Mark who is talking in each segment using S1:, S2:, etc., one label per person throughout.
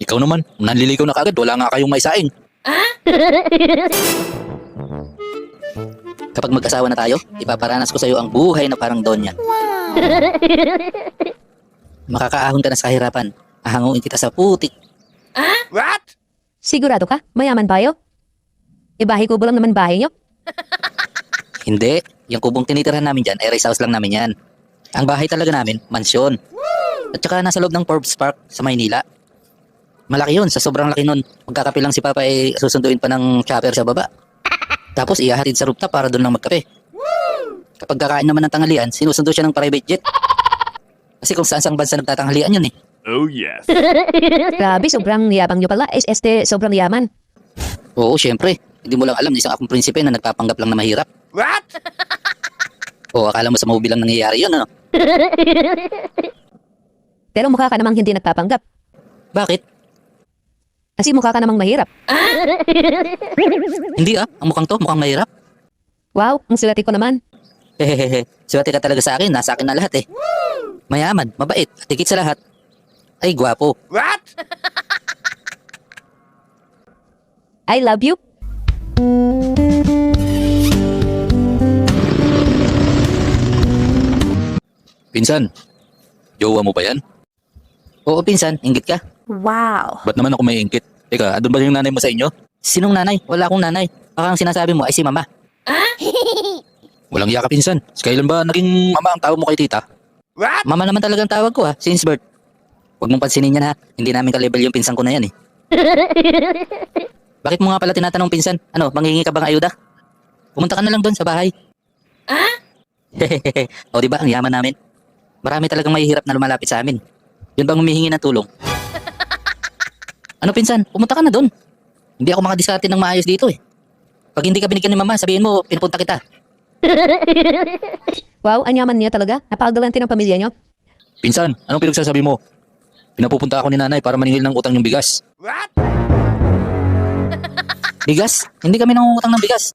S1: Ikaw naman, nanliligaw na kagad, wala nga kayong maisaing. Kapag mag-asawa na tayo, ipaparanas ko sa'yo ang buhay na parang Donya. Makakaahon ka na sa kahirapan. Ahanguin kita sa putik.
S2: What?
S3: Sigurado ka? Mayaman tayo? Ibahay kubo lang naman bahay nyo?
S1: Hindi, yung kubong tinitirhan namin dyan, ay rest house lang namin yan. Ang bahay talaga namin, mansyon. At saka nasa loob ng Forbes Park sa Maynila. Malaki yun, sa sobrang laki nun. Magkakape lang si Papa ay susunduin pa ng chopper sa baba. Tapos ihahatid sa rooftop para doon lang magkape. Kapag kakain naman ng tanghalian, sinusundo siya ng private jet. Kasi kung saan sang bansa nagtatanghalian yun eh.
S2: Oh yes.
S3: Grabe, sobrang yabang nyo pala. Sobrang yaman.
S1: Oo, syempre. Hindi mo lang alam na isang akong prinsipe na nagpapanggap lang na mahirap.
S2: What?
S1: O akala mo sa movie lang nangyayari yun, ano?
S3: Pero mukha ka namang hindi nagpapanggap.
S1: Bakit?
S3: Kasi mukha ka namang mahirap.
S1: Hindi ang mukhang to, mukhang mahirap.
S3: Wow, ang swerte ko naman.
S1: Hehehe, swerte ka talaga sa akin, nasa akin na lahat eh. Mayaman, mabait, at higit sa lahat, ay gwapo.
S2: What?
S3: I love you.
S1: Pinsan, jowa mo ba yan? Oo, pinsan, inggit ka.
S4: Wow.
S1: Ba't naman ako may ingkit? Teka, andun ba yung nanay mo sa inyo? Sinong nanay? Wala akong nanay. Baka ang sinasabi mo ay si mama. Walang yaka, pinsan. Kailan ba naging mama ang tawag mo kay tita?
S2: What?
S1: Mama naman talagang tawag ko since birth. Huwag mong pansinin yan Hindi namin ka-level yung pinsan ko na yan eh. Bakit mo nga pala tinatanong pinsan? Ano, manghingi ka bang ayuda? Pumunta ka na lang doon sa bahay. Hehehe. O diba, ang yaman namin. Marami talagang mahihirap na lumalapit sa amin. Yun bang humihingi ng tulong? Ano pinsan, pumunta ka na doon. Hindi ako makadiskarte ng maayos dito eh. Pag hindi ka binigyan ni mama, sabihin mo, pinupunta kita.
S3: Wow, ang yaman niya talaga. Napakagalante ng pamilya nyo.
S1: Pinsan, anong pinagsasabi mo? Pinapupunta ako ni nanay para maningil ng utang yung bigas.
S2: What?
S1: Bigas? Hindi kami nangungutang ng bigas.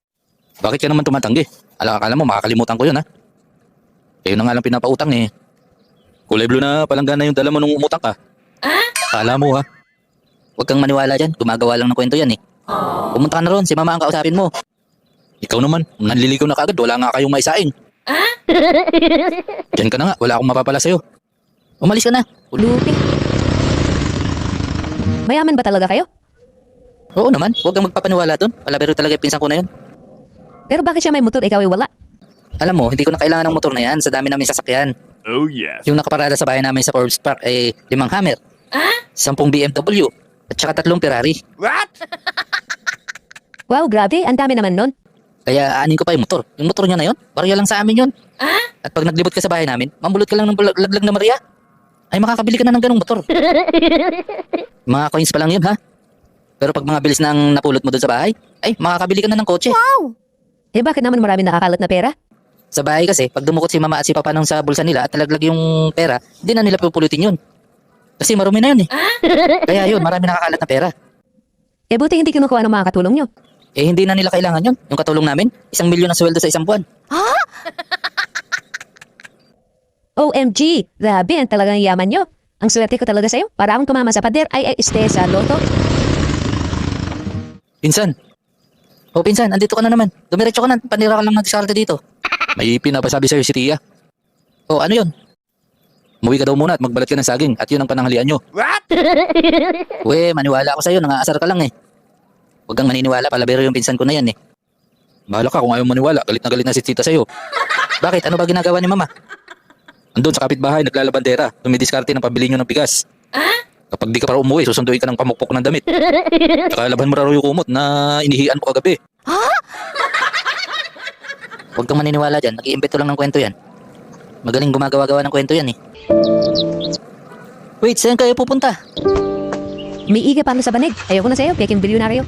S1: Bakit ka naman tumatanggi? Akala mo, makakalimutan ko yun Kayo na nga lang pinapautang eh. Kulay blue na palanggana yung dala mo nung umutang ka. Akala mo Huwag kang maniwala dyan, gumagawa lang ng kwento yan eh. Pumunta ka na ron, si mama ang kausapin mo. Ikaw naman, nanliligaw na kagad, wala nga kayong maisaing. Diyan ka na nga, wala akong mapapala sa'yo. Umalis ka na.
S3: Lupi. Mayaman ba talaga kayo?
S1: Oo naman, huwag kang magpapaniwala dun. Palabiro talaga yung pinsan ko na yun.
S3: Pero bakit siya may motor, ikaw ay wala?
S1: Alam mo, hindi ko na kailangan ng motor na yan sa dami namin sasakyan.
S2: Oh yes.
S1: Yung nakaparada sa bahay namin sa Forbes Park ay 5 Hammer, 10 BMW, at saka 3 Ferrari.
S2: What?
S3: Wow, grabe, ang dami naman nun.
S1: Kaya aanin ko pa yung motor. Yung motor niya na yun, barya lang sa amin yun. At pag naglibot ka sa bahay namin, mambulot ka lang ng laglag na Maria. Ay makakabili ka na ng ganong motor. Mga coins pa lang yun Pero pag mga bilis nang napulot mo doon sa bahay, ay makakabili ka na ng kotse.
S3: Eh bakit naman marami nakakalat na pera?
S1: Sa bahay kasi, pag dumukot si mama at si papa nung sa bulsa nila at nalaglag yung pera, hindi na nila pupulutin yun. Kasi marumi na yun Kaya yun, marami nakakalat na pera.
S3: Eh buti hindi kinukuha ng mga katulong nyo.
S1: Eh hindi na nila kailangan yun. Yung katulong namin, 1 milyon ang sweldo sa isang buwan.
S3: OMG, grabe, ang talagang yaman nyo. Ang swerte ko talaga sa'yo. Para akong tumama sa pader ay este sa loto.
S1: Pinsan. O pinsan, andito ka na naman. Dumiretso ka na, panira ka lang ng diskarte dito. May pinapasabi sa'yo si Tia. O ano yun? Umuwi ka daw muna at magbalat ka ng saging at yun ang pananghalian nyo.
S2: What?
S1: We, maniwala ako sa'yo, nangaasar ka lang Huwag kang maniniwala, palabero yung pinsan ko na yan Bahala ka kung ayaw maniwala, galit na si Tita sa'yo. Bakit? Ano ba ginagawa ni Mama? Andun sa kapitbahay, naglalabandera, tumidiskarte ng pabili nyo ng bigas. Kapag di ka para umuwi, susunduin ka ng pamukpok ng damit. Saka laban mo raro yung kumot na inihian mo kagabi. Huwag kang maniniwala dyan, nag-iimbento lang ng kwento yan. Magaling gumagawa-gawa ng kwento yan Wait, saan kayo pupunta?
S3: Umiiga pa ako sa banig. Ayoko na sa'yo, peking bilyonaryo.